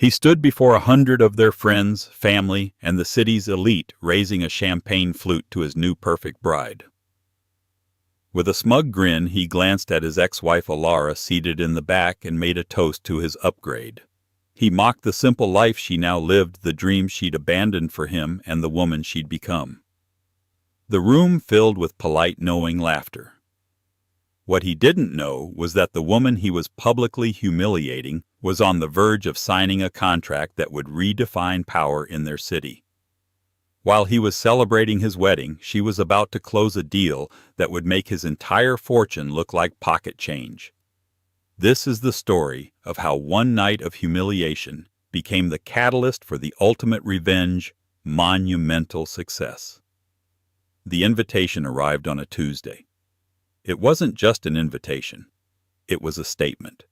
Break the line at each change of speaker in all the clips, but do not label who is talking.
He stood before 100 of their friends, family, and the city's elite, raising a champagne flute to his new perfect bride. With a smug grin, he glanced at his ex-wife Elara seated in the back and made a toast to his upgrade. He mocked the simple life she now lived, the dreams she'd abandoned for him, and the woman she'd become. The room filled with polite, knowing laughter. What he didn't know was that the woman he was publicly humiliating was on the verge of signing a contract that would redefine power in their city. While he was celebrating his wedding, she was about to close a deal that would make his entire fortune look like pocket change. This is the story of how one night of humiliation became the catalyst for the ultimate revenge, monumental success. The invitation arrived on a Tuesday. It wasn't just an invitation. It was a statement.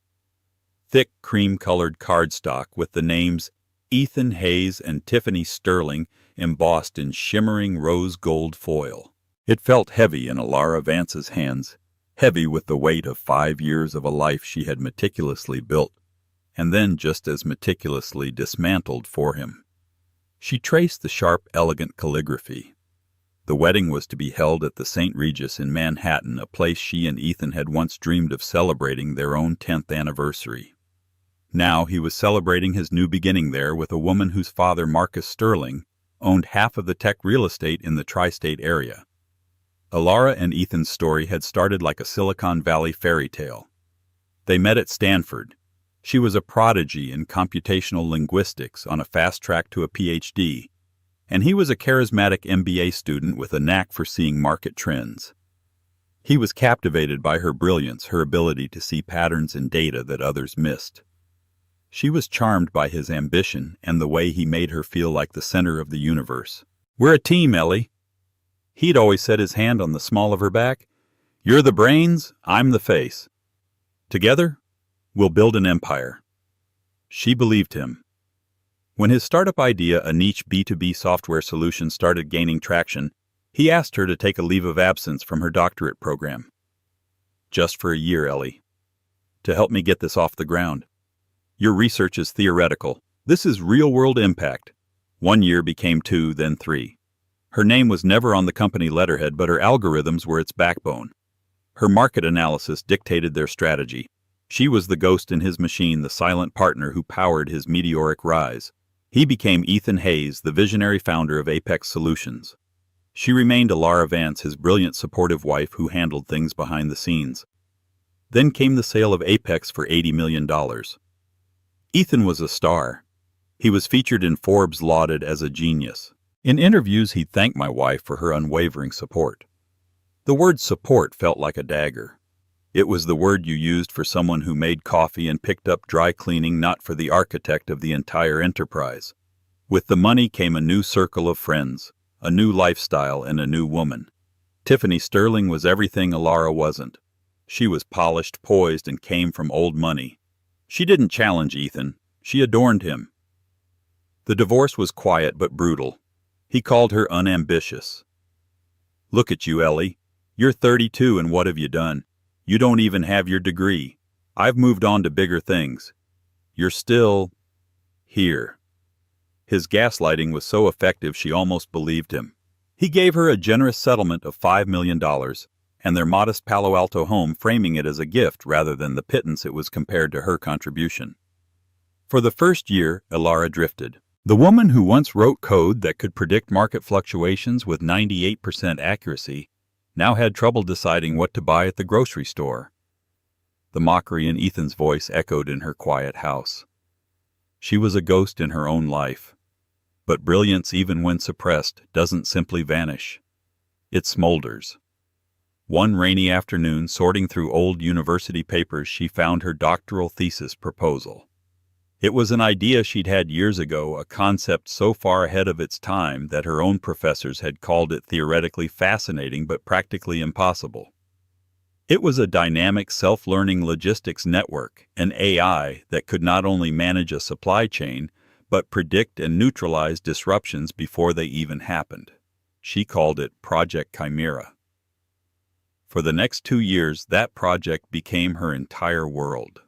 Thick cream-colored cardstock with the names Ethan Hayes and Tiffany Sterling embossed in shimmering rose gold foil. It felt heavy in Elara Vance's hands, heavy with the weight of 5 years of a life she had meticulously built, and then just as meticulously dismantled for him. She traced the sharp, elegant calligraphy. The wedding was to be held at the St. Regis in Manhattan, a place she and Ethan had once dreamed of celebrating their own 10th anniversary. Now he was celebrating his new beginning there with a woman whose father, Marcus Sterling, owned half of the tech real estate in the tri-state area. Elara and Ethan's story had started like a Silicon Valley fairy tale. They met at Stanford. She was a prodigy in computational linguistics on a fast track to a PhD, and he was a charismatic MBA student with a knack for seeing market trends. He was captivated by her brilliance, her ability to see patterns in data that others missed. She was charmed by his ambition and the way he made her feel like the center of the universe. "We're a team, Ellie." He'd always set his hand on the small of her back. "You're the brains, I'm the face. Together, we'll build an empire." She believed him. When his startup idea, a niche B2B software solution, started gaining traction, he asked her to take a leave of absence from her doctorate program. "Just for a year, Ellie. To help me get this off the ground. Your research is theoretical. This is real-world impact." 1 year became 2, then 3. Her name was never on the company letterhead, but her algorithms were its backbone. Her market analysis dictated their strategy. She was the ghost in his machine, the silent partner who powered his meteoric rise. He became Ethan Hayes, the visionary founder of Apex Solutions. She remained Elara Vance, his brilliant, supportive wife who handled things behind the scenes. Then came the sale of Apex for $80 million. Ethan was a star. He was featured in Forbes, lauded as a genius. In interviews, he thanked my wife for her unwavering support. The word support felt like a dagger. It was the word you used for someone who made coffee and picked up dry cleaning, not for the architect of the entire enterprise. With the money came a new circle of friends, a new lifestyle, and a new woman. Tiffany Sterling was everything Elara wasn't. She was polished, poised, and came from old money. She didn't challenge Ethan. She adorned him. The divorce was quiet but brutal. He called her unambitious. "Look at you, Ellie. You're 32, and what have you done? You don't even have your degree. I've moved on to bigger things. You're still here." His gaslighting was so effective she almost believed him. He gave her a generous settlement of $5 million, and their modest Palo Alto home, framing it as a gift rather than the pittance it was compared to her contribution. For the first year, Elara drifted. The woman who once wrote code that could predict market fluctuations with 98% accuracy now had trouble deciding what to buy at the grocery store. The mockery in Ethan's voice echoed in her quiet house. She was a ghost in her own life. But brilliance, even when suppressed, doesn't simply vanish. It smolders. One rainy afternoon, sorting through old university papers, she found her doctoral thesis proposal. It was an idea she'd had years ago, a concept so far ahead of its time that her own professors had called it theoretically fascinating but practically impossible. It was a dynamic, self-learning logistics network, an AI that could not only manage a supply chain, but predict and neutralize disruptions before they even happened. She called it Project Chimera. For the next 2 years, that project became her entire world.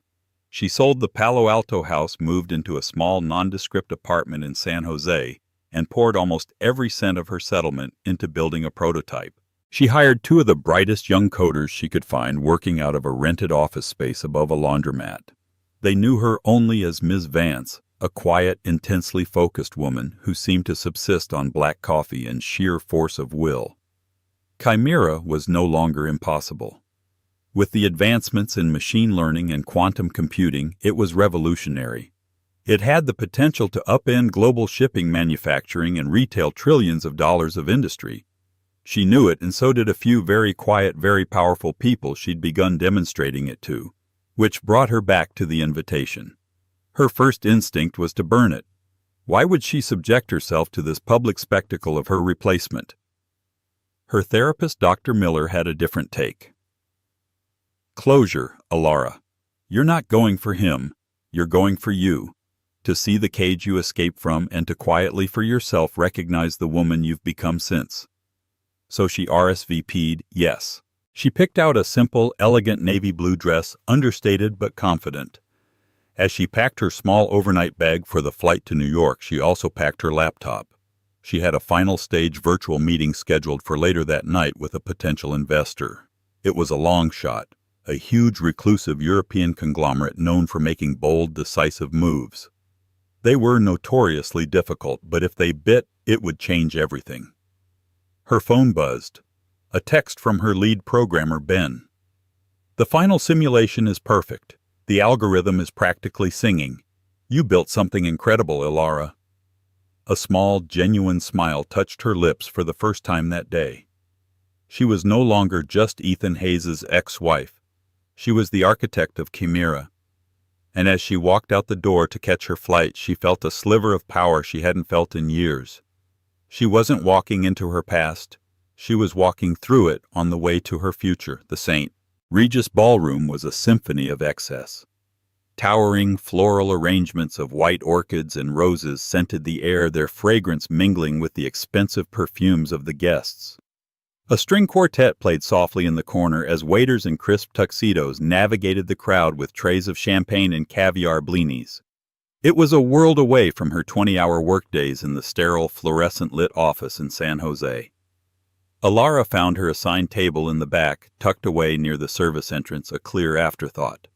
She sold the Palo Alto house, moved into a small nondescript apartment in San Jose, and poured almost every cent of her settlement into building a prototype. She hired 2 of the brightest young coders she could find working out of a rented office space above a laundromat. They knew her only as Ms. Vance, a quiet, intensely focused woman who seemed to subsist on black coffee and sheer force of will. Chimera was no longer impossible. With the advancements in machine learning and quantum computing, it was revolutionary. It had the potential to upend global shipping, manufacturing, and retail trillions of dollars of industry. She knew it, and so did a few very quiet, very powerful people she'd begun demonstrating it to, which brought her back to the invitation. Her first instinct was to burn it. Why would she subject herself to this public spectacle of her replacement? Her therapist, Dr. Miller, had a different take. Closure, Elara. You're not going for him. You're going for you. To see the cage you escaped from and to quietly for yourself recognize the woman you've become since. So she RSVP'd yes. She picked out a simple, elegant navy blue dress, understated but confident. As she packed her small overnight bag for the flight to New York, she also packed her laptop. She had a final stage virtual meeting scheduled for later that night with a potential investor. It was a long shot, a huge reclusive European conglomerate known for making bold, decisive moves. They were notoriously difficult, but if they bit, it would change everything. Her phone buzzed. A text from her lead programmer, Ben. The final simulation is perfect. The algorithm is practically singing. You built something incredible, Elara. A small, genuine smile touched her lips for the first time that day. She was no longer just Ethan Hayes' ex-wife. She was the architect of Chimera. And as she walked out the door to catch her flight, she felt a sliver of power she hadn't felt in years. She wasn't walking into her past. She was walking through it on the way to her future, the St. Regis ballroom was a symphony of excess. Towering floral arrangements of white orchids and roses scented the air, their fragrance mingling with the expensive perfumes of the guests. A string quartet played softly in the corner as waiters in crisp tuxedos navigated the crowd with trays of champagne and caviar blinis. It was a world away from her 20-hour workdays in the sterile, fluorescent-lit office in San Jose. Elara found her assigned table in the back, tucked away near the service entrance, a clear afterthought.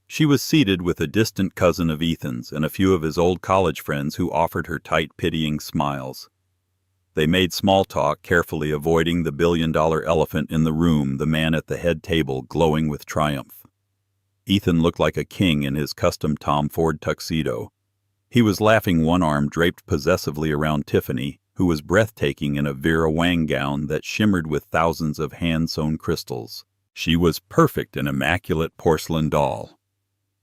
She was seated with a distant cousin of Ethan's and a few of his old college friends who offered her tight, pitying smiles. They made small talk, carefully avoiding the billion-dollar elephant in the room, the man at the head table glowing with triumph. Ethan looked like a king in his custom Tom Ford tuxedo. He was laughing, one arm draped possessively around Tiffany, who was breathtaking in a Vera Wang gown that shimmered with thousands of hand-sewn crystals. She was perfect, an immaculate porcelain doll.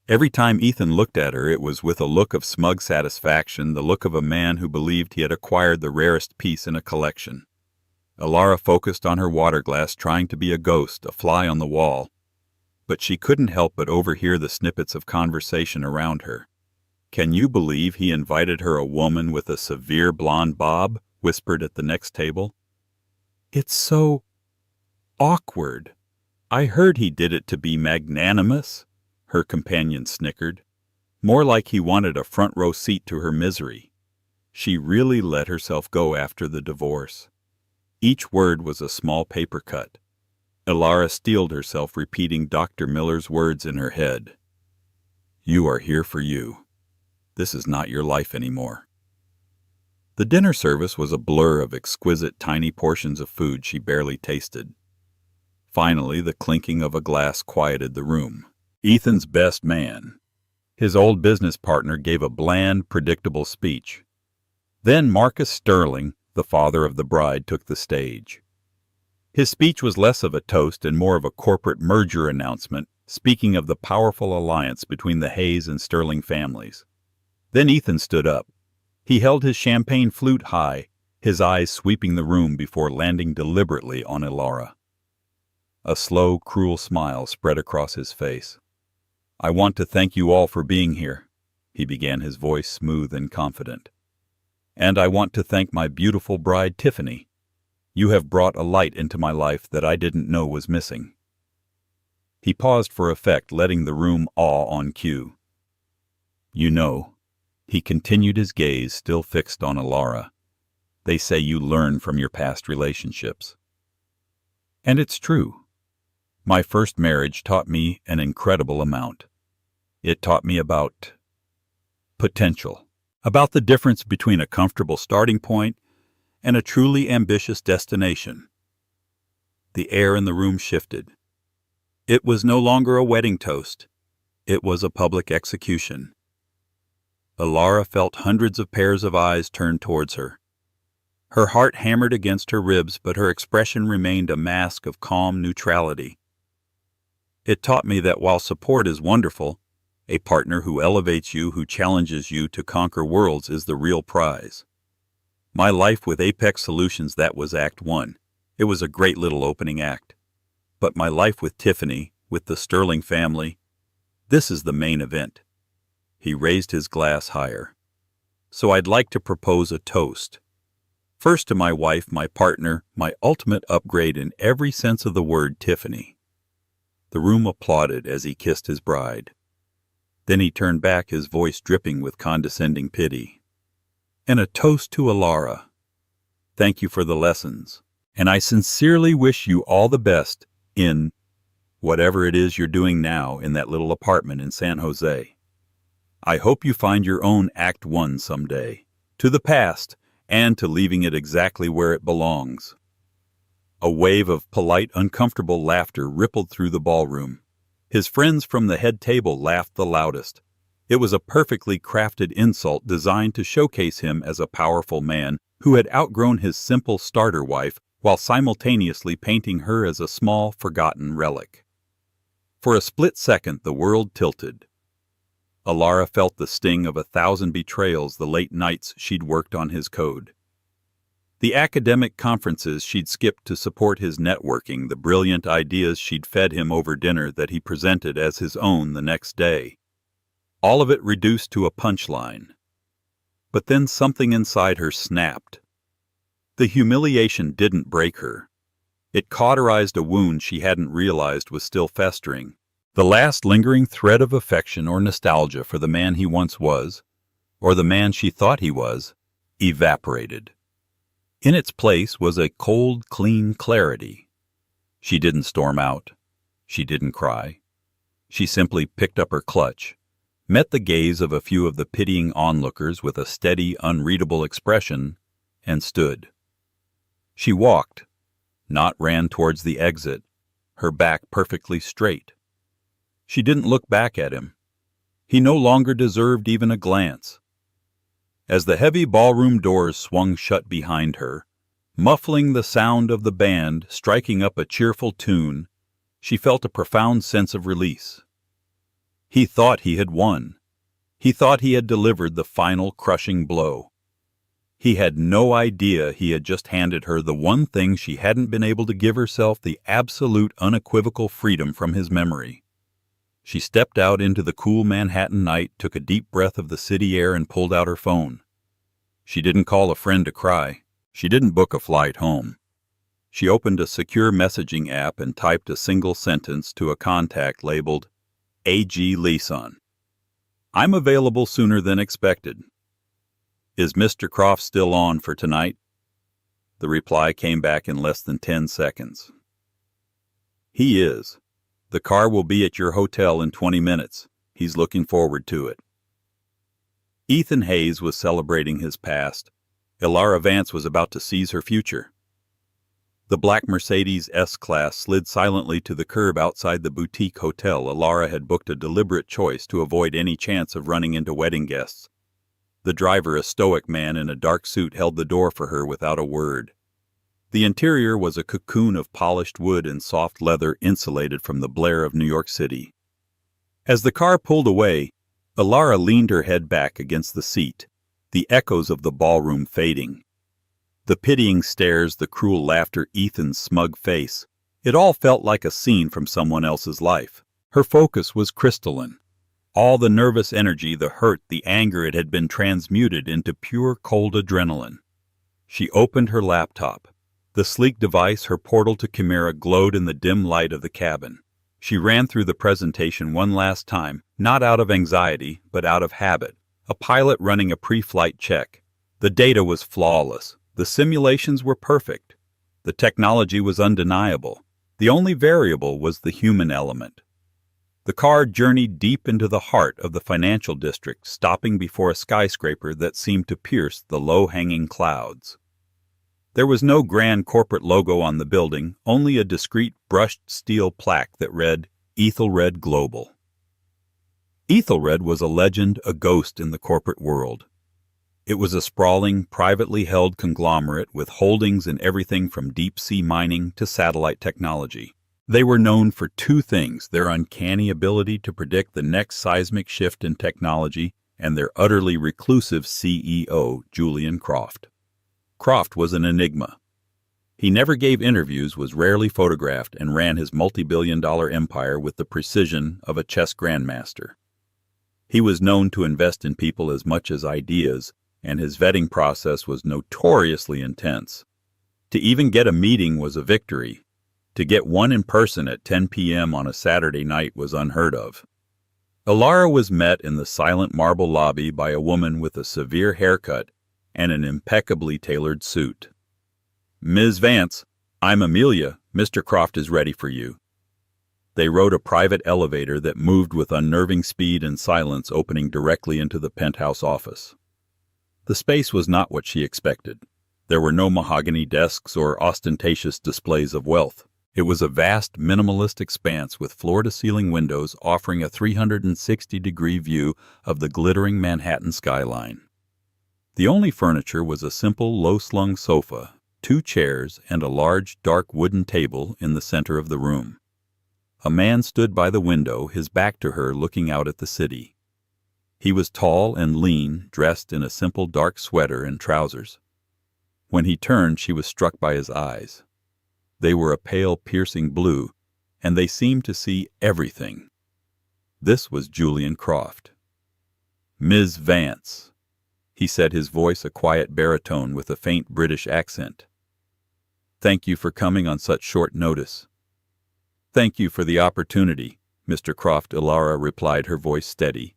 Every time Ethan looked at her, it was with a look of smug satisfaction, the look of a man who believed he had acquired the rarest piece in a collection. Elara focused on her water glass, trying to be a ghost, a fly on the wall. But she couldn't help but overhear the snippets of conversation around her. "Can you believe he invited her, a woman with a severe blonde bob?" whispered at the next table. "It's so awkward. I heard he did it to be magnanimous," her companion snickered. "More like he wanted a front-row seat to her misery. She really let herself go after the divorce." Each word was a small paper cut. Elara steeled herself, repeating Dr. Miller's words in her head. "You are here for you. This is not your life anymore." The dinner service was a blur of exquisite tiny portions of food she barely tasted. Finally, the clinking of a glass quieted the room. Ethan's best man, his old business partner, gave a bland, predictable speech. Then Marcus Sterling, the father of the bride, took the stage. His speech was less of a toast and more of a corporate merger announcement, speaking of the powerful alliance between the Hayes and Sterling families. Then Ethan stood up. He held his champagne flute high, his eyes sweeping the room before landing deliberately on Elara. A slow, cruel smile spread across his face. "I want to thank you all for being here," he began, his voice smooth and confident. "And I want to thank my beautiful bride, Tiffany. You have brought a light into my life that I didn't know was missing." He paused for effect, letting the room awe on cue. "You know," he continued, his gaze still fixed on Elara, "they say you learn from your past relationships. And it's true. My first marriage taught me an incredible amount. It taught me about potential, about the difference between a comfortable starting point and a truly ambitious destination." The air in the room shifted. It was no longer a wedding toast. It was a public execution. Elara felt hundreds of pairs of eyes turned towards her. Her heart hammered against her ribs, but her expression remained a mask of calm neutrality. "It taught me that while support is wonderful, a partner who elevates you, who challenges you to conquer worlds, is the real prize. My life with Apex Solutions, that was Act 1. It was a great little opening act. But my life with Tiffany, with the Sterling family, this is the main event." He raised his glass higher. "So I'd like to propose a toast. First to my wife, my partner, my ultimate upgrade in every sense of the word, Tiffany." The room applauded as he kissed his bride. Then he turned back, his voice dripping with condescending pity. "And a toast to Elara. Thank you for the lessons, and I sincerely wish you all the best in whatever it is you're doing now in that little apartment in San Jose. I hope you find your own Act 1 someday, to the past and to leaving it exactly where it belongs." A wave of polite, uncomfortable laughter rippled through the ballroom. His friends from the head table laughed the loudest. It was a perfectly crafted insult designed to showcase him as a powerful man who had outgrown his simple starter wife, while simultaneously painting her as a small, forgotten relic. For a split second the world tilted. Elara felt the sting of 1,000 betrayals the late nights she'd worked on his code. The academic conferences she'd skipped to support his networking, the brilliant ideas she'd fed him over dinner that he presented as his own the next day. All of it reduced to a punchline. But then something inside her snapped. The humiliation didn't break her. It cauterized a wound she hadn't realized was still festering. The last lingering thread of affection or nostalgia for the man he once was, or the man she thought he was, evaporated. In its place was a cold, clean clarity. She didn't storm out. She didn't cry. She simply picked up her clutch, met the gaze of a few of the pitying onlookers with a steady, unreadable expression, and stood. She walked, not ran towards the exit, her back perfectly straight. She didn't look back at him. He no longer deserved even a glance. As the heavy ballroom doors swung shut behind her, muffling the sound of the band striking up a cheerful tune, she felt a profound sense of release. He thought he had won. He thought he had delivered the final crushing blow. He had no idea he had just handed her the one thing she hadn't been able to give herself, the absolute, unequivocal freedom from his memory. She stepped out into the cool Manhattan night, took a deep breath of the city air, and pulled out her phone. She didn't call a friend to cry. She didn't book a flight home. She opened a secure messaging app and typed a single sentence to a contact labeled A.G. Leeson. "I'm available sooner than expected. Is Mr. Croft still on for tonight?" The reply came back in less than 10 seconds. "He is. The car will be at your hotel in 20 minutes. He's looking forward to it." Ethan Hayes was celebrating his past. Elara Vance was about to seize her future. The black Mercedes S-Class slid silently to the curb outside the boutique hotel Elara had booked, a deliberate choice to avoid any chance of running into wedding guests. The driver, a stoic man in a dark suit, held the door for her without a word. The interior was a cocoon of polished wood and soft leather, insulated from the blare of New York City. As the car pulled away, Elara leaned her head back against the seat, the echoes of the ballroom fading. The pitying stares, the cruel laughter, Ethan's smug face. It all felt like a scene from someone else's life. Her focus was crystalline. All the nervous energy, the hurt, the anger, it had been transmuted into pure cold adrenaline. She opened her laptop. The sleek device, her portal to Chimera, glowed in the dim light of the cabin. She ran through the presentation one last time, not out of anxiety, but out of habit. A pilot running a pre-flight check. The data was flawless. The simulations were perfect. The technology was undeniable. The only variable was the human element. The car journeyed deep into the heart of the financial district, stopping before a skyscraper that seemed to pierce the low-hanging clouds. There was no grand corporate logo on the building, only a discreet brushed steel plaque that read, Aethelred Global. Aethelred was a legend, a ghost in the corporate world. It was a sprawling, privately held conglomerate with holdings in everything from deep-sea mining to satellite technology. They were known for two things: their uncanny ability to predict the next seismic shift in technology and their utterly reclusive CEO, Julian Croft. Croft was an enigma. He never gave interviews, was rarely photographed, and ran his multi-billion-dollar empire with the precision of a chess grandmaster. He was known to invest in people as much as ideas, and his vetting process was notoriously intense. To even get a meeting was a victory. To get one in person at 10 p.m. on a Saturday night was unheard of. Elara was met in the silent marble lobby by a woman with a severe haircut and an impeccably tailored suit. "Ms. Vance, I'm Amelia. Mr. Croft is ready for you." They rode a private elevator that moved with unnerving speed and silence, opening directly into the penthouse office. The space was not what she expected. There were no mahogany desks or ostentatious displays of wealth. It was a vast, minimalist expanse with floor-to-ceiling windows offering a 360-degree view of the glittering Manhattan skyline. The only furniture was a simple, low-slung sofa, 2 chairs, and a large, dark wooden table in the center of the room. A man stood by the window, his back to her, looking out at the city. He was tall and lean, dressed in a simple dark sweater and trousers. When he turned, she was struck by his eyes. They were a pale, piercing blue, and they seemed to see everything. This was Julian Croft. "Ms. Vance," he said, his voice a quiet baritone with a faint British accent. "Thank you for coming on such short notice." "Thank you for the opportunity, Mr. Croft," Elara replied, her voice steady.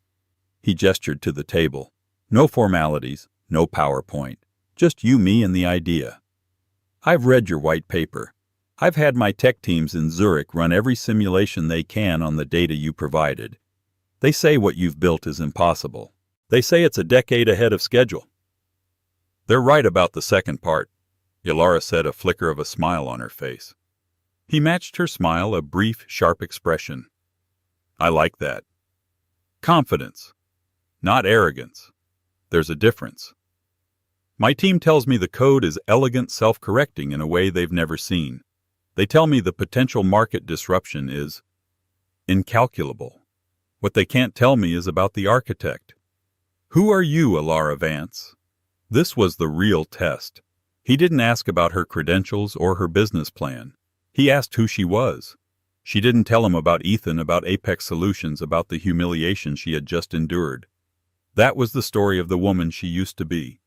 He gestured to the table. "No formalities, no PowerPoint, just you, me, and the idea. I've read your white paper. I've had my tech teams in Zurich run every simulation they can on the data you provided. They say what you've built is impossible. They say it's a decade ahead of schedule." "They're right about the second part," Elara said, a flicker of a smile on her face. He matched her smile, a brief, sharp expression. "I like that. Confidence, not arrogance. There's a difference. My team tells me the code is elegant, self-correcting in a way they've never seen. They tell me the potential market disruption is incalculable. What they can't tell me is about the architect. Who are you, Elara Vance?" This was the real test. He didn't ask about her credentials or her business plan. He asked who she was. She didn't tell him about Ethan, about Apex Solutions, about the humiliation she had just endured. That was the story of the woman she used to be.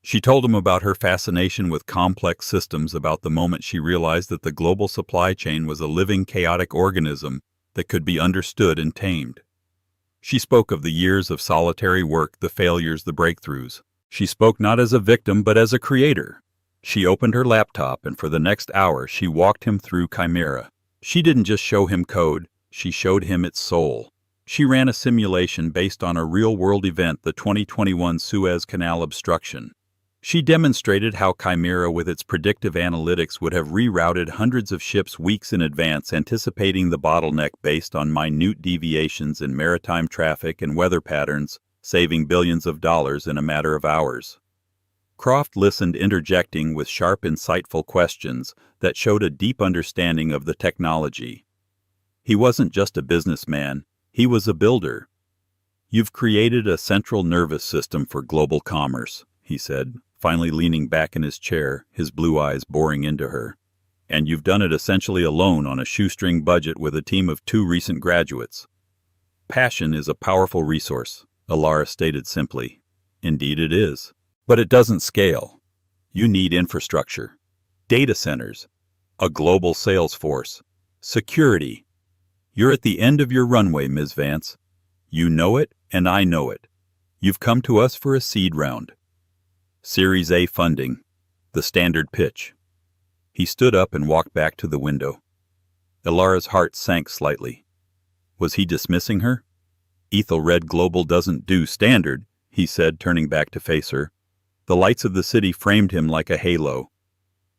She told him about her fascination with complex systems, about the moment she realized that the global supply chain was a living, chaotic organism that could be understood and tamed. She spoke of the years of solitary work, the failures, the breakthroughs. She spoke not as a victim, but as a creator. She opened her laptop, and for the next hour she walked him through Chimera. She didn't just show him code, she showed him its soul. She ran a simulation based on a real-world event, the 2021 Suez Canal obstruction. She demonstrated how Chimera, with its predictive analytics, would have rerouted hundreds of ships weeks in advance, anticipating the bottleneck based on minute deviations in maritime traffic and weather patterns, saving billions of dollars in a matter of hours. Croft listened, interjecting with sharp, insightful questions that showed a deep understanding of the technology. He wasn't just a businessman, he was a builder. "You've created a central nervous system for global commerce," he said, finally leaning back in his chair, his blue eyes boring into her. "And you've done it essentially alone on a shoestring budget with a team of 2 recent graduates." "Passion is a powerful resource," Elara stated simply. "Indeed it is. But it doesn't scale. You need infrastructure, data centers, a global sales force, security. You're at the end of your runway, Ms. Vance. You know it, and I know it. You've come to us for a seed round. Series A funding. The standard pitch. He stood up and walked back to the window. Elara's heart sank slightly. Was he dismissing her? Aethelred Global doesn't do standard, he said, turning back to face her. The lights of the city framed him like a halo.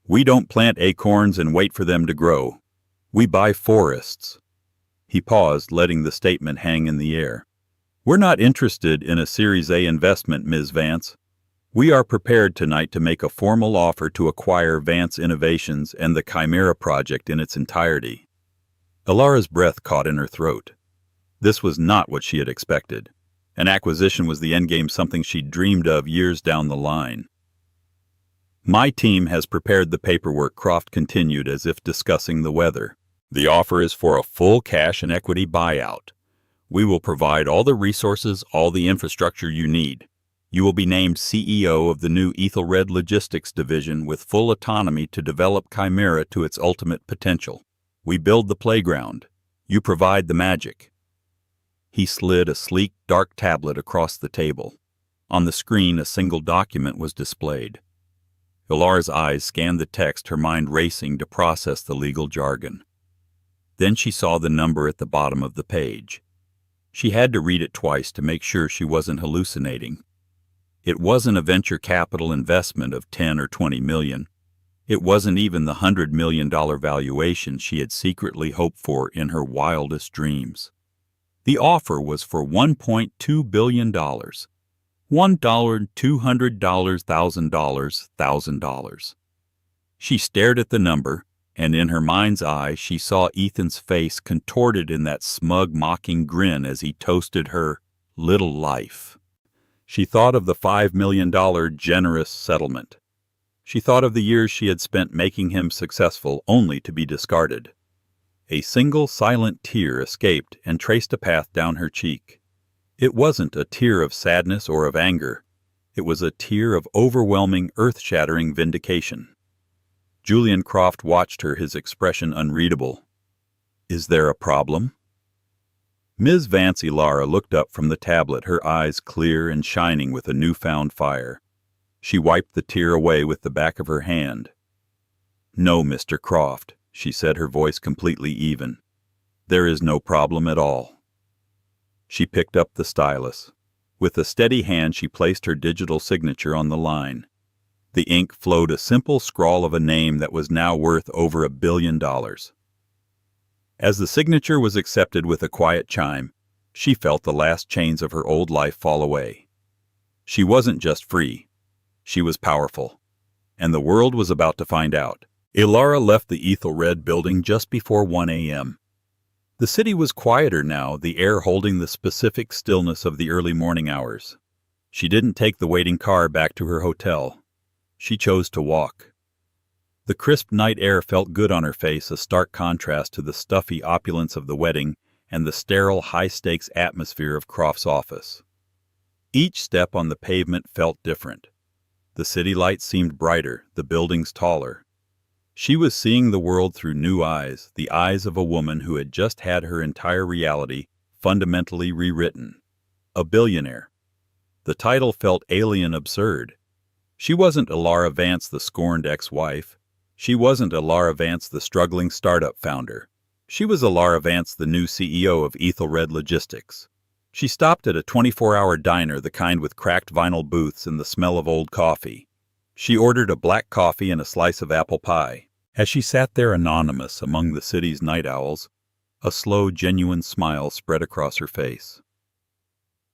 We don't plant acorns and wait for them to grow. We buy forests. He paused, letting the statement hang in the air. We're not interested in a Series A investment, Ms. Vance. We are prepared tonight to make a formal offer to acquire Vance Innovations and the Chimera project in its entirety. Elara's breath caught in her throat. This was not what she had expected. An acquisition was the endgame, something she'd dreamed of years down the line. My team has prepared the paperwork, Croft continued as if discussing the weather. The offer is for a full cash and equity buyout. We will provide all the resources, all the infrastructure you need. You will be named CEO of the new Aethelred Logistics division with full autonomy to develop Chimera to its ultimate potential. We build the playground. You provide the magic. He slid a sleek, dark tablet across the table. On the screen, a single document was displayed. Elara's eyes scanned the text, her mind racing to process the legal jargon. Then she saw the number at the bottom of the page. She had to read it twice to make sure she wasn't hallucinating. It wasn't a venture capital investment of 10 or 20 million. It wasn't even the $100 million valuation she had secretly hoped for in her wildest dreams. The offer was for $1.2 billion. $1, $200, $1,000. She stared at the number, and in her mind's eye she saw Ethan's face contorted in that smug, mocking grin as he toasted her little life. She thought of the $5 million generous settlement. She thought of the years she had spent making him successful only to be discarded. A single silent tear escaped and traced a path down her cheek. It wasn't a tear of sadness or of anger. It was a tear of overwhelming, earth-shattering vindication. Julian Croft watched her, his expression unreadable. Is there a problem? Ms. Vance Elara looked up from the tablet, her eyes clear and shining with a newfound fire. She wiped the tear away with the back of her hand. No, Mr. Croft, she said, her voice completely even. There is no problem at all. She picked up the stylus. With a steady hand she placed her digital signature on the line. The ink flowed, a simple scrawl of a name that was now worth over $1 billion. As the signature was accepted with a quiet chime, she felt the last chains of her old life fall away. She wasn't just free. She was powerful. And the world was about to find out. Elara left the Aethelred building just before 1 a.m. The city was quieter now, the air holding the specific stillness of the early morning hours. She didn't take the waiting car back to her hotel. She chose to walk. The crisp night air felt good on her face, a stark contrast to the stuffy opulence of the wedding and the sterile, high-stakes atmosphere of Croft's office. Each step on the pavement felt different. The city lights seemed brighter, the buildings taller. She was seeing the world through new eyes, the eyes of a woman who had just had her entire reality fundamentally rewritten. A billionaire. The title felt alien, absurd. She wasn't Elara Vance, the scorned ex-wife. She wasn't Elara Vance, the struggling startup founder. She was Elara Vance, the new CEO of Aethelred Logistics. She stopped at a 24-hour diner, the kind with cracked vinyl booths and the smell of old coffee. She ordered a black coffee and a slice of apple pie. As she sat there anonymous among the city's night owls, a slow, genuine smile spread across her face.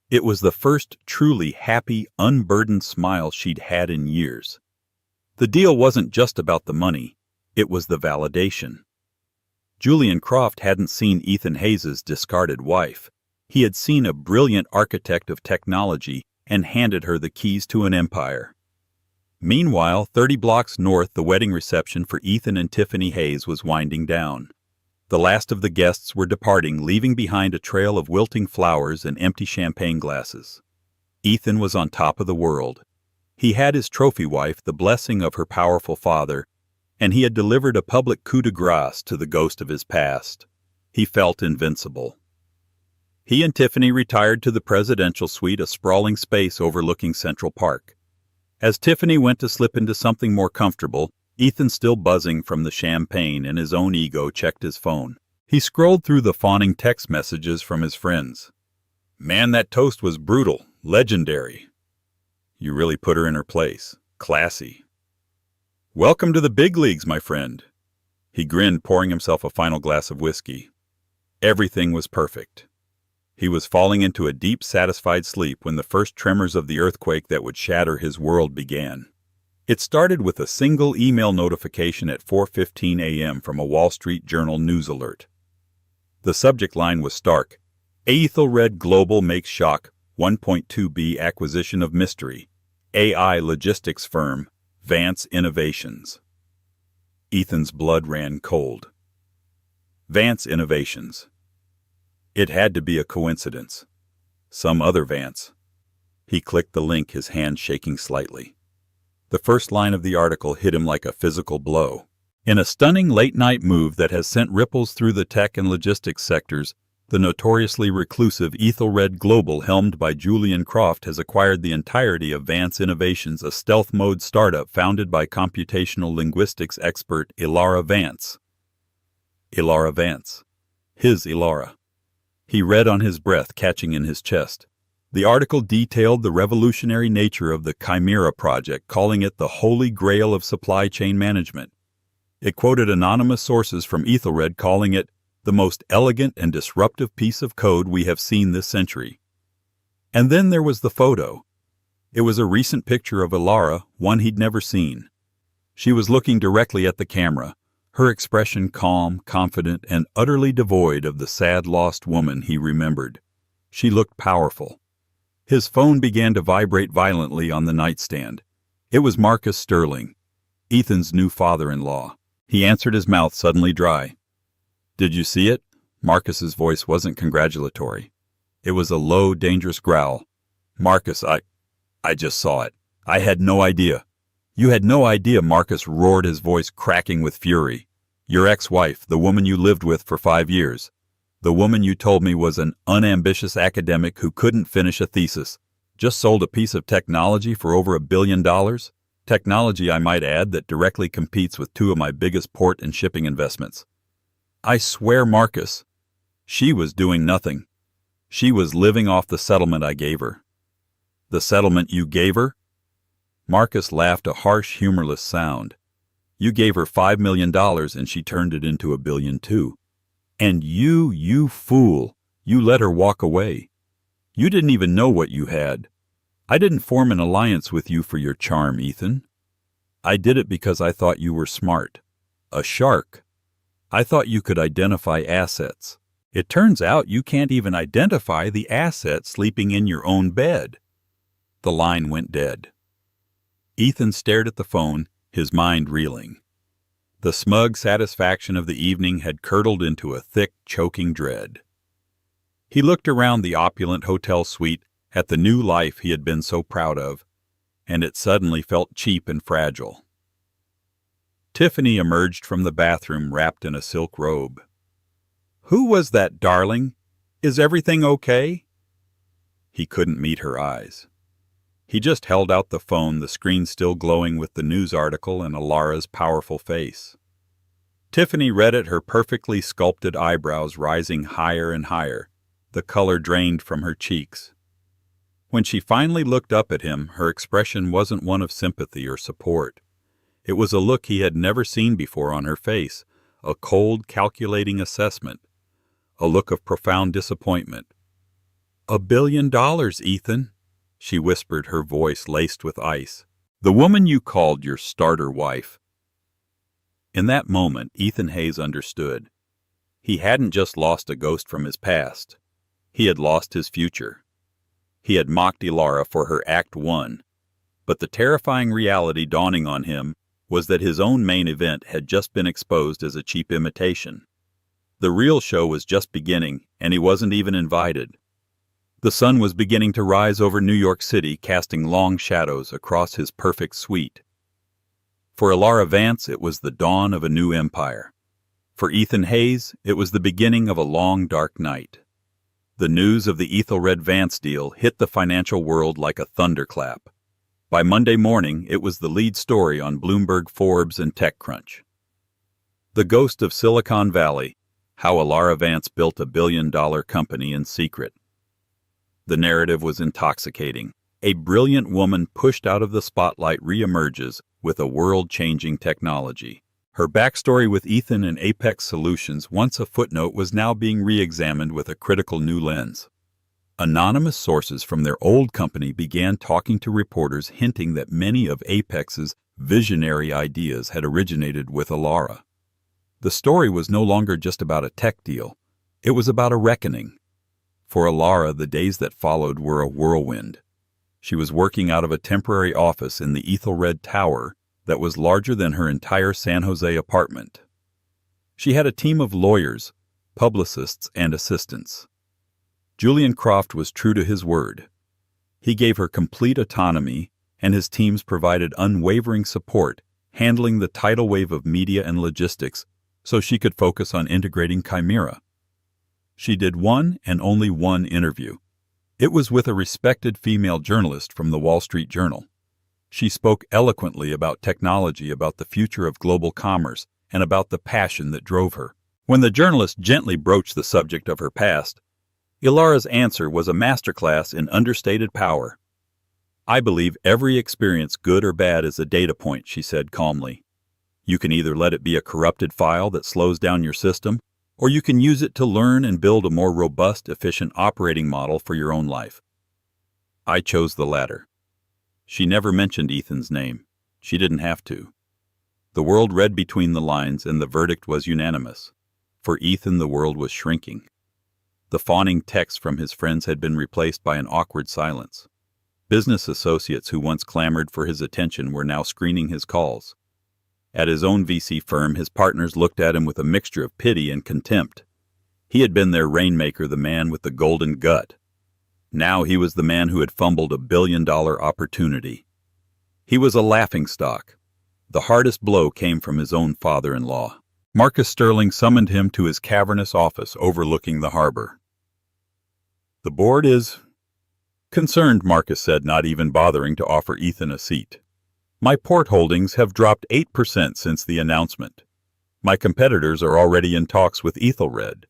It was the first truly happy, unburdened smile she'd had in years. The deal wasn't just about the money, it was the validation. Julian Croft hadn't seen Ethan Hayes' discarded wife. He had seen a brilliant architect of technology and handed her the keys to an empire. Meanwhile, 30 blocks north, the wedding reception for Ethan and Tiffany Hayes was winding down. The last of the guests were departing, leaving behind a trail of wilting flowers and empty champagne glasses. Ethan was on top of the world. He had his trophy wife, the blessing of her powerful father, and he had delivered a public coup de grace to the ghost of his past. He felt invincible. He and Tiffany retired to the presidential suite, a sprawling space overlooking Central Park. As Tiffany went to slip into something more comfortable, Ethan, still buzzing from the champagne and his own ego, checked his phone. He scrolled through the fawning text messages from his friends. "Man, that toast was brutal. Legendary. You really put her in her place. Classy. Welcome to the big leagues, my friend." He grinned, pouring himself a final glass of whiskey. Everything was perfect. He was falling into a deep, satisfied sleep when the first tremors of the earthquake that would shatter his world began. It started with a single email notification at 4:15 a.m. from a Wall Street Journal news alert. The subject line was stark: Aethelred Global makes shock 1.2B acquisition of mystery AI logistics firm Vance Innovations. Ethan's blood ran cold. Vance Innovations. It had to be a coincidence. Some other Vance. He clicked the link, his hand shaking slightly. The first line of the article hit him like a physical blow. In a stunning late-night move that has sent ripples through the tech and logistics sectors, the notoriously reclusive Aethelred Global, helmed by Julian Croft, has acquired the entirety of Vance Innovations, a stealth-mode startup founded by computational linguistics expert Elara Vance. Elara Vance. His Elara. He read on his breath catching in his chest. The article detailed the revolutionary nature of the Chimera project, calling it the holy grail of supply chain management. It quoted anonymous sources from Aethelred, calling it the most elegant and disruptive piece of code we have seen this century. And then there was the photo. It was a recent picture of Elara, one he'd never seen. She was looking directly at the camera, her expression calm, confident, and utterly devoid of the sad lost woman he remembered. She looked powerful. His phone began to vibrate violently on the nightstand. It was Marcus Sterling, Ethan's new father-in-law. He answered, his mouth suddenly dry. "Did you see it?" Marcus's voice wasn't congratulatory. It was a low, dangerous growl. "Marcus, I just saw it. I had no idea." "You had no idea," Marcus roared, his voice cracking with fury. "Your ex-wife, the woman you lived with for 5 years. The woman you told me was an unambitious academic who couldn't finish a thesis, just sold a piece of technology for over $1 billion. Technology, I might add, that directly competes with 2 of my biggest port and shipping investments. I swear, Marcus, she was doing nothing. She was living off the settlement I gave her." "The settlement you gave her?" Marcus laughed, a harsh, humorless sound. "You gave her $5 million and she turned it into $1 billion too. And you fool, you let her walk away. You didn't even know what you had. I didn't form an alliance with you for your charm, Ethan. I did it because I thought you were smart. A shark. I thought you could identify assets. It turns out you can't even identify the asset sleeping in your own bed." The line went dead. Ethan stared at the phone, his mind reeling. The smug satisfaction of the evening had curdled into a thick, choking dread. He looked around the opulent hotel suite at the new life he had been so proud of, and it suddenly felt cheap and fragile. Tiffany emerged from the bathroom wrapped in a silk robe. "Who was that, darling? Is everything okay?" He couldn't meet her eyes. He just held out the phone, the screen still glowing with the news article and Elara's powerful face. Tiffany read it, her perfectly sculpted eyebrows rising higher and higher, the color drained from her cheeks. When she finally looked up at him, her expression wasn't one of sympathy or support. It was a look he had never seen before on her face, a cold, calculating assessment, a look of profound disappointment. $1 billion, Ethan," she whispered, her voice laced with ice. "The woman you called your starter wife." In that moment, Ethan Hayes understood. He hadn't just lost a ghost from his past. He had lost his future. He had mocked Elara for her Act 1, but the terrifying reality dawning on him was that his own main event had just been exposed as a cheap imitation. The real show was just beginning, and he wasn't even invited. The sun was beginning to rise over New York City, casting long shadows across his perfect suite. For Elara Vance, it was the dawn of a new empire. For Ethan Hayes, it was the beginning of a long, dark night. The news of the Aethelred Vance deal hit the financial world like a thunderclap. By Monday morning, it was the lead story on Bloomberg, Forbes, and TechCrunch. The Ghost of Silicon Valley: How Elara Vance Built a Billion-Dollar Company in Secret. The narrative was intoxicating. A brilliant woman pushed out of the spotlight reemerges with a world-changing technology. Her backstory with Ethan and Apex Solutions, once a footnote, was now being re-examined with a critical new lens. Anonymous sources from their old company began talking to reporters, hinting that many of Apex's visionary ideas had originated with Elara. The story was no longer just about a tech deal. It was about a reckoning. For Elara, the days that followed were a whirlwind. She was working out of a temporary office in the Aethelred Tower that was larger than her entire San Jose apartment. She had a team of lawyers, publicists, and assistants. Julian Croft was true to his word. He gave her complete autonomy, and his teams provided unwavering support, handling the tidal wave of media and logistics so she could focus on integrating Chimera. She did one and only one interview. It was with a respected female journalist from the Wall Street Journal. She spoke eloquently about technology, about the future of global commerce, and about the passion that drove her. When the journalist gently broached the subject of her past, Elara's answer was a masterclass in understated power. "I believe every experience, good or bad, is a data point," she said calmly. "You can either let it be a corrupted file that slows down your system, or you can use it to learn and build a more robust, efficient operating model for your own life." I chose the latter. She never mentioned Ethan's name. She didn't have to. The world read between the lines, and the verdict was unanimous. For Ethan, the world was shrinking. The fawning texts from his friends had been replaced by an awkward silence. Business associates who once clamored for his attention were now screening his calls. At his own VC firm, his partners looked at him with a mixture of pity and contempt. He had been their rainmaker, the man with the golden gut. Now he was the man who had fumbled a billion-dollar opportunity. He was a laughingstock. The hardest blow came from his own father-in-law. Marcus Sterling summoned him to his cavernous office overlooking the harbor. "The board is concerned," Marcus said, not even bothering to offer Ethan a seat. "My port holdings have dropped 8% since the announcement. My competitors are already in talks with Aethelred.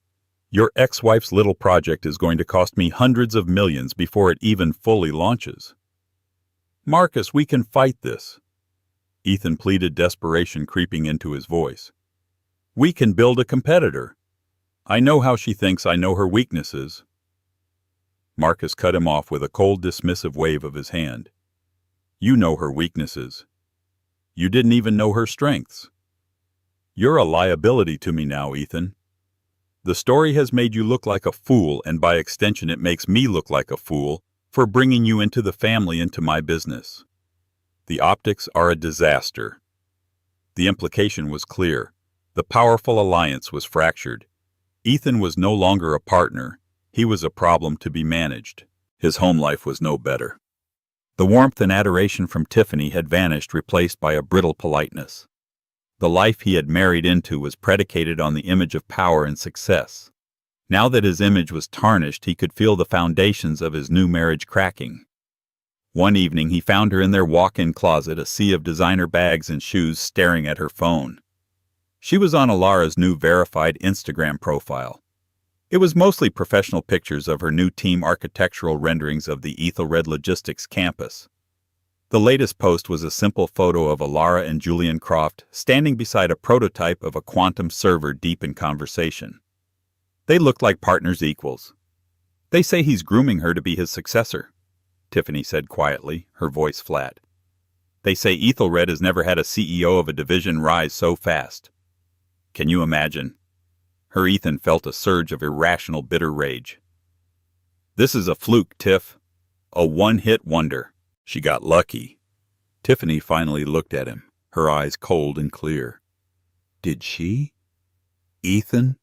Your ex-wife's little project is going to cost me hundreds of millions before it even fully launches." "Marcus, we can fight this." Ethan pleaded, desperation creeping into his voice. "We can build a competitor. I know how she thinks, I know her weaknesses." Marcus cut him off with a cold, dismissive wave of his hand. "You know her weaknesses. You didn't even know her strengths. You're a liability to me now, Ethan. The story has made you look like a fool, and by extension it makes me look like a fool for bringing you into the family, into my business. The optics are a disaster." The implication was clear. The powerful alliance was fractured. Ethan was no longer a partner. He was a problem to be managed. His home life was no better. The warmth and adoration from Tiffany had vanished, replaced by a brittle politeness. The life he had married into was predicated on the image of power and success. Now that his image was tarnished, he could feel the foundations of his new marriage cracking. One evening he found her in their walk-in closet, a sea of designer bags and shoes, staring at her phone. She was on Elara's new verified Instagram profile. It was mostly professional pictures of her new team, architectural renderings of the Aethelred Logistics campus. The latest post was a simple photo of Elara and Julian Croft standing beside a prototype of a quantum server deep in conversation. They looked like partners equals. "They say he's grooming her to be his successor," Tiffany said quietly, her voice flat. "They say Aethelred has never had a CEO of a division rise so fast." Can you imagine? Her Ethan felt a surge of irrational, bitter rage. "This is a fluke, Tiff. A one-hit wonder. She got lucky." Tiffany finally looked at him, her eyes cold and clear. "Did she? Ethan?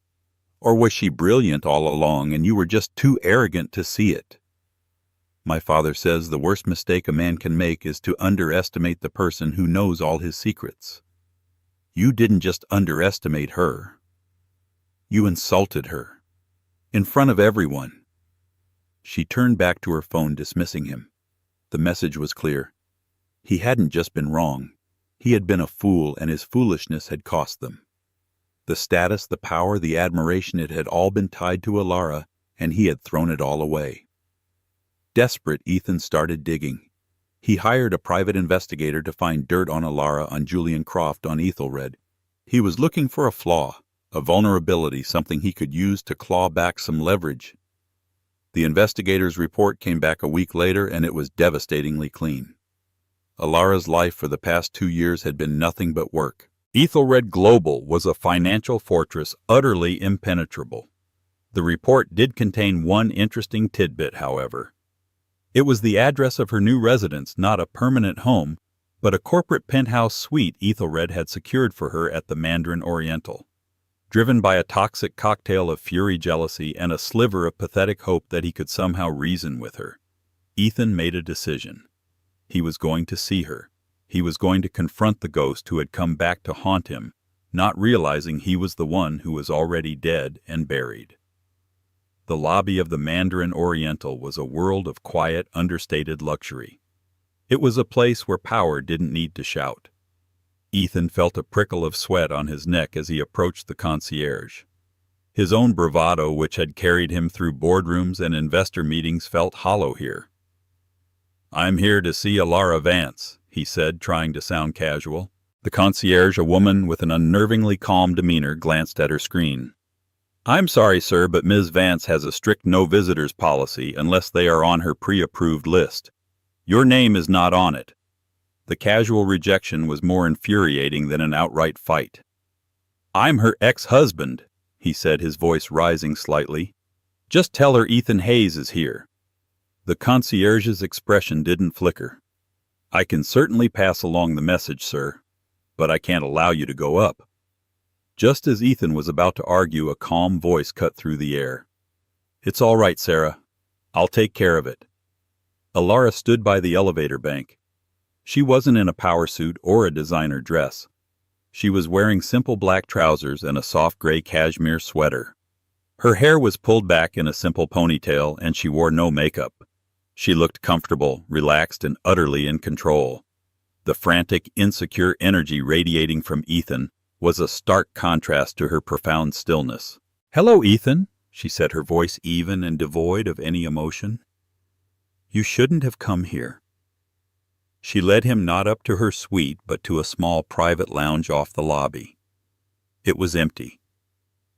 Or was she brilliant all along and you were just too arrogant to see it? My father says the worst mistake a man can make is to underestimate the person who knows all his secrets. You didn't just underestimate her. You insulted her. In front of everyone." She turned back to her phone, dismissing him. The message was clear. He hadn't just been wrong. He had been a fool, and his foolishness had cost them. The status, the power, the admiration, it had all been tied to Elara, and he had thrown it all away. Desperate, Ethan started digging. He hired a private investigator to find dirt on Elara, on Julian Croft, on Aethelred. He was looking for a flaw, a vulnerability, something he could use to claw back some leverage. The investigator's report came back a week later, and it was devastatingly clean. Elara's life for the past 2 years had been nothing but work. Aethelred Global was a financial fortress utterly impenetrable. The report did contain one interesting tidbit, however. It was the address of her new residence, not a permanent home, but a corporate penthouse suite Aethelred had secured for her at the Mandarin Oriental. Driven by a toxic cocktail of fury, jealousy, and a sliver of pathetic hope that he could somehow reason with her, Ethan made a decision. He was going to see her. He was going to confront the ghost who had come back to haunt him, not realizing he was the one who was already dead and buried. The lobby of the Mandarin Oriental was a world of quiet, understated luxury. It was a place where power didn't need to shout. Ethan felt a prickle of sweat on his neck as he approached the concierge. His own bravado, which had carried him through boardrooms and investor meetings, felt hollow here. "I'm here to see Elara Vance," he said, trying to sound casual. The concierge, a woman with an unnervingly calm demeanor, glanced at her screen. "I'm sorry, sir, but Ms. Vance has a strict no-visitors policy unless they are on her pre-approved list. Your name is not on it." The casual rejection was more infuriating than an outright fight. "I'm her ex-husband," he said, his voice rising slightly. "Just tell her Ethan Hayes is here." The concierge's expression didn't flicker. "I can certainly pass along the message, sir, but I can't allow you to go up." Just as Ethan was about to argue, a calm voice cut through the air. "It's all right, Sarah. I'll take care of it." Elara stood by the elevator bank. She wasn't in a power suit or a designer dress. She was wearing simple black trousers and a soft gray cashmere sweater. Her hair was pulled back in a simple ponytail, and she wore no makeup. She looked comfortable, relaxed, and utterly in control. The frantic, insecure energy radiating from Ethan was a stark contrast to her profound stillness. "Hello, Ethan," she said, her voice even and devoid of any emotion. "You shouldn't have come here." She led him not up to her suite, but to a small private lounge off the lobby. It was empty.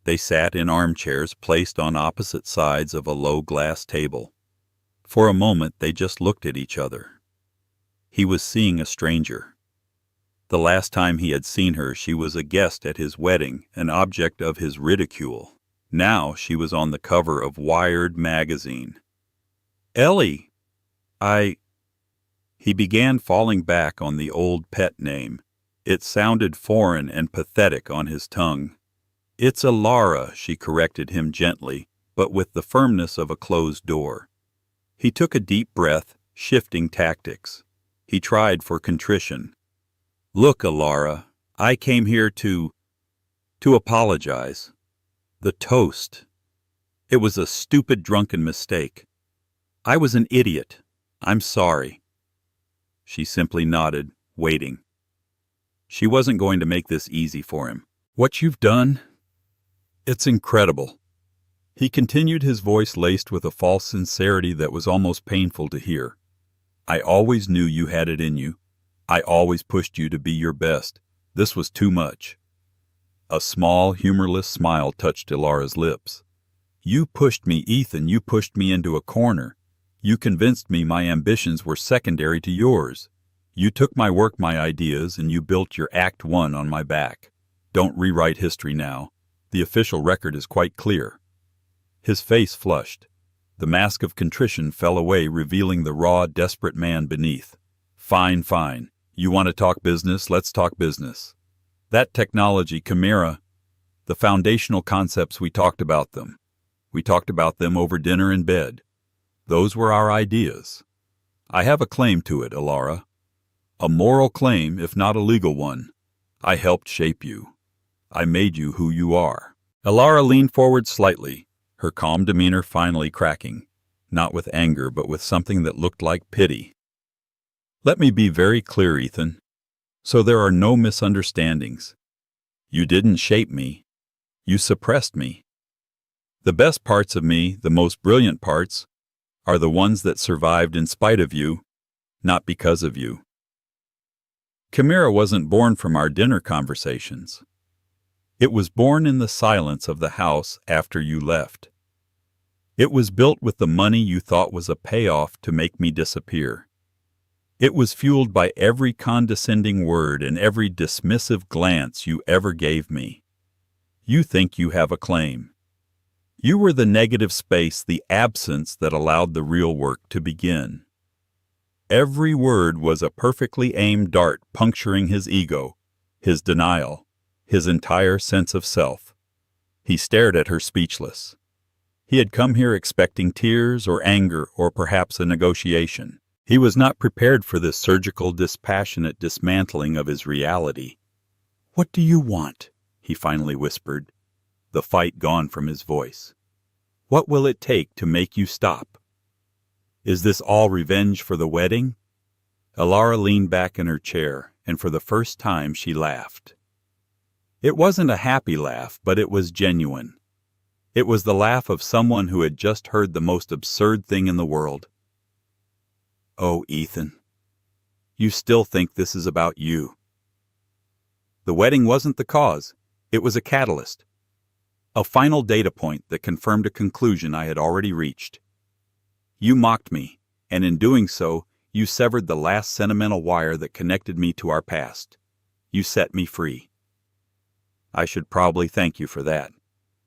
They sat in armchairs placed on opposite sides of a low glass table. For a moment they just looked at each other. He was seeing a stranger. The last time he had seen her, she was a guest at his wedding, an object of his ridicule. Now she was on the cover of Wired magazine. "Ellie, He began, falling back on the old pet name. It sounded foreign and pathetic on his tongue. "It's Elara," she corrected him gently, but with the firmness of a closed door. He took a deep breath, shifting tactics. He tried for contrition. "Look, Elara, I came here to apologize. The toast. It was a stupid, drunken mistake. I was an idiot. I'm sorry." She simply nodded, waiting. She wasn't going to make this easy for him. "What you've done, it's incredible." He continued, his voice laced with a false sincerity that was almost painful to hear. "I always knew you had it in you. I always pushed you to be your best. This was too much." A small, humorless smile touched Elara's lips. "You pushed me, Ethan. You pushed me into a corner. You convinced me my ambitions were secondary to yours. You took my work, my ideas, and you built your Act 1 on my back. Don't rewrite history now. The official record is quite clear." His face flushed. The mask of contrition fell away, revealing the raw, desperate man beneath. "Fine, fine. You want to talk business? Let's talk business. That technology, Chimera, the foundational concepts, we talked about them. We talked about them over dinner in bed. Those were our ideas. I have a claim to it, Elara. A moral claim, if not a legal one. I helped shape you. I made you who you are. Elara leaned forward slightly, her calm demeanor finally cracking, not with anger but with something that looked like pity. Let me be very clear, Ethan, so there are no misunderstandings. You didn't shape me. You suppressed me. The best parts of me, the most brilliant parts, are the ones that survived in spite of you, not because of you. Chimera wasn't born from our dinner conversations. It was born in the silence of the house after you left. It was built with the money you thought was a payoff to make me disappear. It was fueled by every condescending word and every dismissive glance you ever gave me. You think you have a claim. You were the negative space, the absence that allowed the real work to begin. Every word was a perfectly aimed dart puncturing his ego, his denial, his entire sense of self. He stared at her speechless. He had come here expecting tears or anger or perhaps a negotiation. He was not prepared for this surgical, dispassionate dismantling of his reality. "What do you want?" he finally whispered, the fight gone from his voice. "What will it take to make you stop? Is this all revenge for the wedding?" Elara leaned back in her chair, and for the first time she laughed. It wasn't a happy laugh, but it was genuine. It was the laugh of someone who had just heard the most absurd thing in the world. "Oh, Ethan, you still think this is about you." The wedding wasn't the cause. It was a catalyst. A final data point that confirmed a conclusion I had already reached. You mocked me, and in doing so, you severed the last sentimental wire that connected me to our past. You set me free. I should probably thank you for that.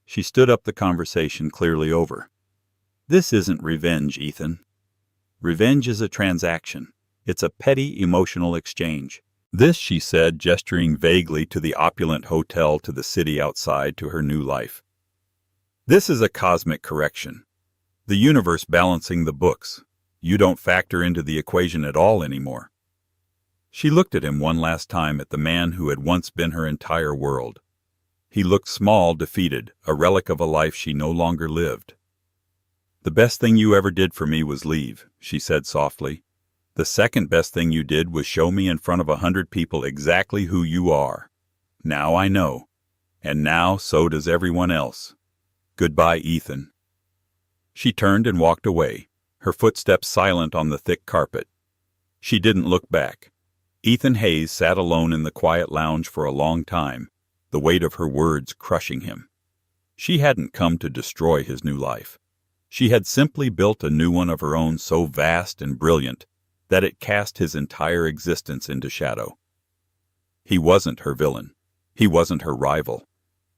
She stood up, the conversation clearly over. This isn't revenge, Ethan. Revenge is a transaction. It's a petty emotional exchange. This, she said, gesturing vaguely to the opulent hotel to the city outside, to her new life. This is a cosmic correction. The universe balancing the books. You don't factor into the equation at all anymore. She looked at him one last time, at the man who had once been her entire world. He looked small, defeated, a relic of a life she no longer lived. "The best thing you ever did for me was leave," she said softly. "The second best thing you did was show me in front of 100 people exactly who you are. Now I know. And now so does everyone else. Goodbye, Ethan." She turned and walked away, her footsteps silent on the thick carpet. She didn't look back. Ethan Hayes sat alone in the quiet lounge for a long time, the weight of her words crushing him. She hadn't come to destroy his new life. She had simply built a new one of her own, so vast and brilliant that it cast his entire existence into shadow. He wasn't her villain. He wasn't her rival.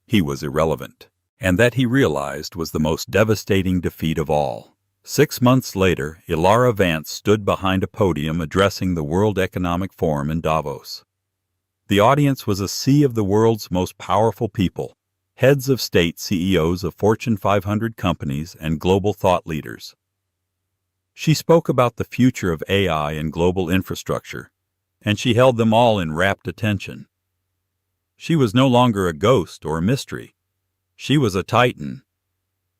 He was irrelevant. And that, he realized, was the most devastating defeat of all. 6 months later, Elara Vance stood behind a podium addressing the World Economic Forum in Davos. The audience was a sea of the world's most powerful people, heads of state, CEOs of Fortune 500 companies, and global thought leaders. She spoke about the future of AI and global infrastructure, and she held them all in rapt attention. She was no longer a ghost or a mystery. She was a titan.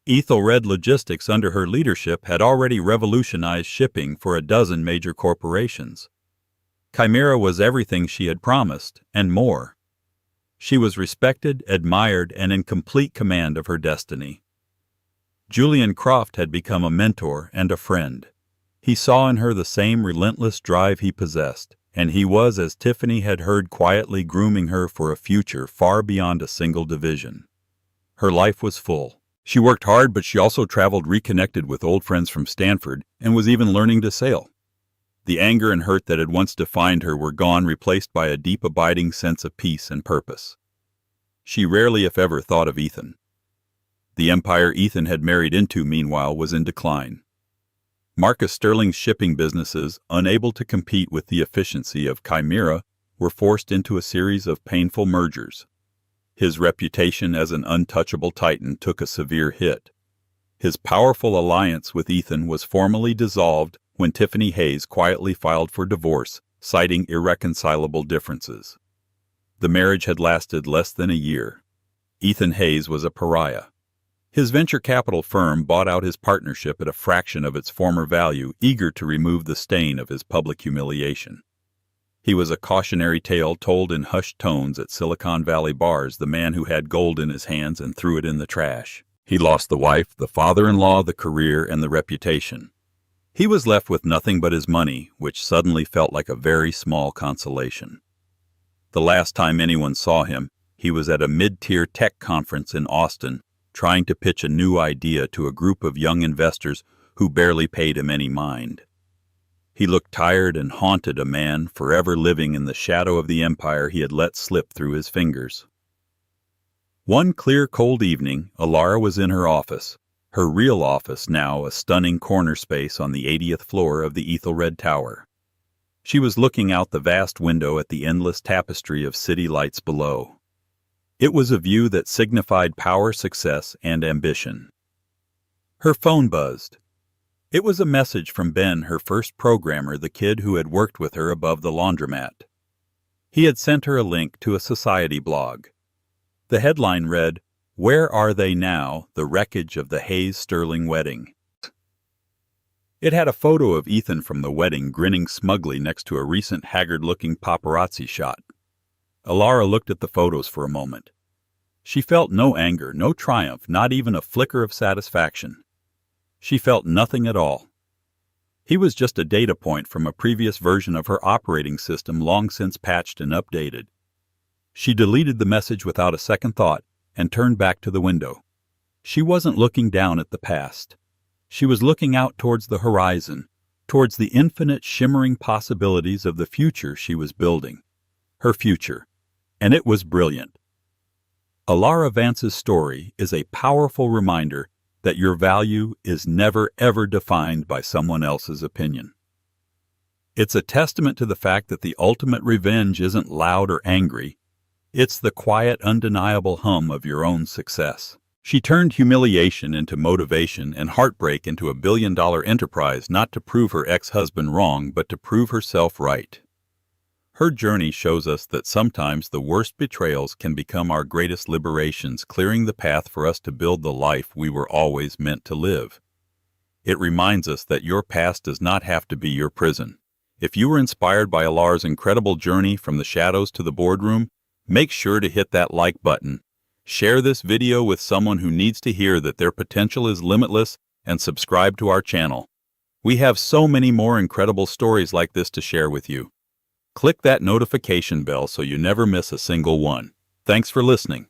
Aethelred Logistics, under her leadership, had already revolutionized shipping for a dozen major corporations. Chimera was everything she had promised, and more. She was respected, admired, and in complete command of her destiny. Julian Croft had become a mentor and a friend. He saw in her the same relentless drive he possessed, and he was, as Tiffany had heard, quietly grooming her for a future far beyond a single division. Her life was full. She worked hard, but she also traveled, reconnected with old friends from Stanford, and was even learning to sail. The anger and hurt that had once defined her were gone, replaced by a deep, abiding sense of peace and purpose. She rarely, if ever, thought of Ethan. The empire Ethan had married into, meanwhile, was in decline. Marcus Sterling's shipping businesses, unable to compete with the efficiency of Chimera, were forced into a series of painful mergers. His reputation as an untouchable titan took a severe hit. His powerful alliance with Ethan was formally dissolved when Tiffany Hayes quietly filed for divorce, citing irreconcilable differences. The marriage had lasted less than a year. Ethan Hayes was a pariah. His venture capital firm bought out his partnership at a fraction of its former value, eager to remove the stain of his public humiliation. He was a cautionary tale told in hushed tones at Silicon Valley bars, the man who had gold in his hands and threw it in the trash. He lost the wife, the father-in-law, the career, and the reputation. He was left with nothing but his money, which suddenly felt like a very small consolation. The last time anyone saw him, he was at a mid-tier tech conference in Austin, trying to pitch a new idea to a group of young investors who barely paid him any mind. He looked tired and haunted, a man forever living in the shadow of the empire he had let slip through his fingers. One clear, cold evening, Elara was in her office, her real office now a stunning corner space on the 80th floor of the Aethelred Tower. She was looking out the vast window at the endless tapestry of city lights below. It was a view that signified power, success, and ambition. Her phone buzzed. It was a message from Ben, her first programmer, the kid who had worked with her above the laundromat. He had sent her a link to a society blog. The headline read, "Where Are They Now? The Wreckage of the Hayes-Sterling Wedding." It had a photo of Ethan from the wedding grinning smugly next to a recent haggard-looking paparazzi shot. Elara looked at the photos for a moment. She felt no anger, no triumph, not even a flicker of satisfaction. She felt nothing at all. He was just a data point from a previous version of her operating system long since patched and updated. She deleted the message without a second thought and turned back to the window. She wasn't looking down at the past. She was looking out towards the horizon, towards the infinite shimmering possibilities of the future she was building. Her future. And it was brilliant. Elara Vance's story is a powerful reminder that your value is never ever defined by someone else's opinion. It's a testament to the fact that the ultimate revenge isn't loud or angry. It's the quiet, undeniable hum of your own success. She turned humiliation into motivation and heartbreak into a billion-dollar enterprise, not to prove her ex-husband wrong, but to prove herself right. Her journey shows us that sometimes the worst betrayals can become our greatest liberations, clearing the path for us to build the life we were always meant to live. It reminds us that your past does not have to be your prison. If you were inspired by Elara's incredible journey from the shadows to the boardroom, make sure to hit that like button. Share this video with someone who needs to hear that their potential is limitless, and subscribe to our channel. We have so many more incredible stories like this to share with you. Click that notification bell so you never miss a single one. Thanks for listening.